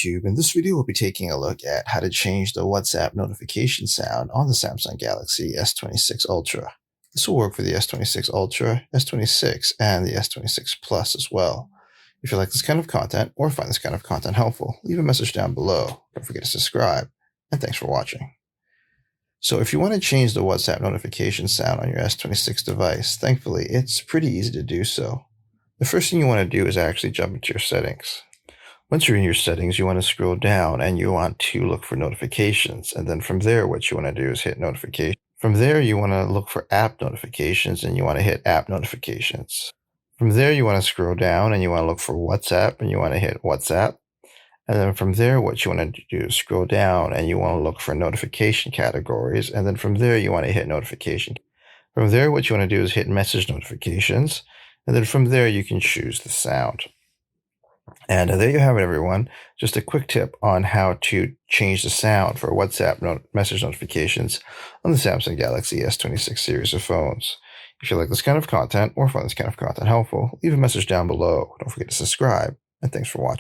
YouTube. In this video, we'll be taking a look at how to change the WhatsApp notification sound on the Samsung Galaxy S26 Ultra. This will work for the S26 Ultra, S26, and the S26 Plus as well. If you like this kind of content or find this kind of content helpful, leave a message down below. Don't forget to subscribe, and thanks for watching. So if you want to change the WhatsApp notification sound on your S26 device, thankfully, it's pretty easy to do so. The first thing you want to do is actually jump into your settings. Once you're in your settings, you want to scroll down and you want to look for notifications. And then from there, what you want to do is hit notification. From there, you want to look for app notifications and you want to hit app notifications. From there, you want to scroll down and you want to look for WhatsApp and you want to hit WhatsApp. And then from there, what you want to do is scroll down and you want to look for notification categories. And then from there, you want to hit notification. From there, what you want to do is hit message notifications. And then from there, you can choose the sound. And there you have it, everyone. Just a quick tip on how to change the sound for WhatsApp message notifications on the Samsung Galaxy S26 series of phones. If you like this kind of content or find this kind of content helpful, leave a message down below. Don't forget to subscribe, and thanks for watching.